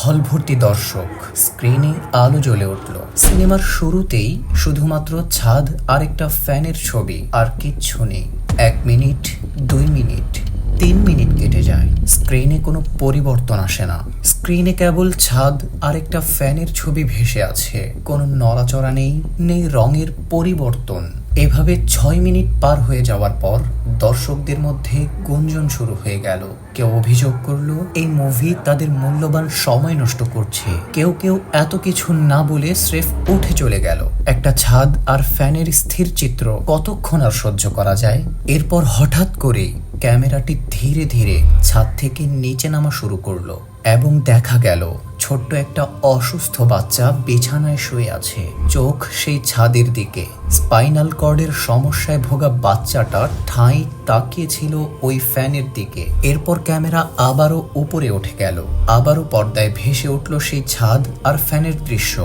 হল ভর্তি দর্শক, স্ক্রিনে আলো জ্বলে উঠল। সিনেমার শুরুতেই শুধুমাত্র ছাদ আর একটা ফ্যানের ছবি, আর কিচ্ছু নেই। 1 মিনিট, 2 মিনিট, 3 মিনিট কেটে যায়, স্ক্রিনে কোনো পরিবর্তন আসে না। স্ক্রিনে কেবল ছাদ আর একটা ফ্যানের ছবি ভেসে আছে, কোনো নড়াচড়া নেই, নেই রঙের পরিবর্তন। এভাবে 6 মিনিট পার হয়ে যাওয়ার পর দর্শকদের মধ্যে গুঞ্জন শুরু হয়ে গেল। কেউ অভিযোগ করলো এই মুভি তাদের মূল্যবান সময় নষ্ট করছে। কেউ কেউ এত কিছু না বলে স্রেফ উঠে চলে গেল। একটা ছাদ আর ফ্যানের স্থির চিত্র কতক্ষণ আর সহ্য করা যায়? এরপর হঠাৎ করে ক্যামেরাটি ধীরে ধীরে ছাদ থেকে নিচে নামা শুরু করলো এবং দেখা গেল ছোট্ট একটা অসুস্থ বাচ্চা বিছানায় শুয়ে আছে, চোখ সেই ছাদের দিকে। স্পাইনাল কর্ডের সমস্যায় ভোগা বাচ্চাটা ঠাঁই তাকিয়েছিল ওই ফ্যানের দিকে। এরপর ক্যামেরা আবারও উপরে উঠে গেল, আবারও পর্দায় ভেসে উঠল সেই ছাদ আর ফ্যানের দৃশ্য।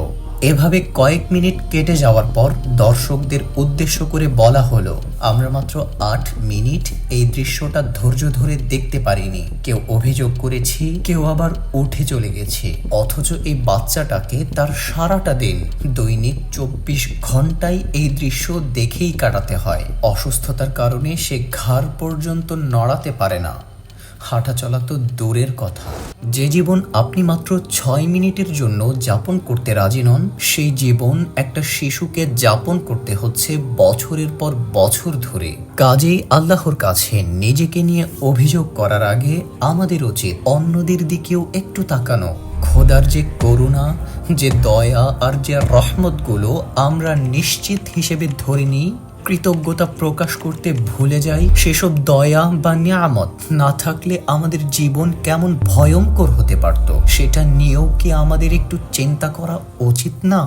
এভাবে কয়েক মিনিট কেটে যাওয়ার পর দর্শকদের উদ্দেশ্য করে বলা হলো, আমরা মাত্র 8 মিনিট এই দৃশ্যটা ধৈর্য ধরে দেখতে পারিনি। কেউ অভিযোগ করেছি, কেউ আবার উঠে চলে গেছে। অথচ এই বাচ্চাটাকে তার সারাটা দিন, দৈনিক 24 ঘন্টায় এই দৃশ্য দেখেই কাটাতে হয়। অসুস্থতার কারণে সে ঘাড় পর্যন্ত নড়াতে পারে না, হাঁটা চলা তো দূরের কথা। যে জীবন আপনি মাত্র 6 মিনিটের জন্য যাপন করতে রাজি নন, সেই জীবন একটা শিশুকে যাপন করতে হচ্ছে বছরের পর বছর ধরে। কাজেই আল্লাহর কাছে নিজেকে নিয়ে অভিযোগ করার আগে আমাদের উচিত অন্যদের দিকেও একটু তাকানো। খোদার যে করুণা, যে দয়া আর যে রহমতগুলো আমরা নিশ্চিত হিসেবে ধরে নিই, কৃতজ্ঞতা প্রকাশ করতে ভুলে যাই, সেসব দয়া বা নিয়ামত না থাকলে আমাদের জীবন কেমন ভয়ঙ্কর হতে পারত, সেটা নিয়েও কি আমাদের একটু চিন্তা করা উচিত না?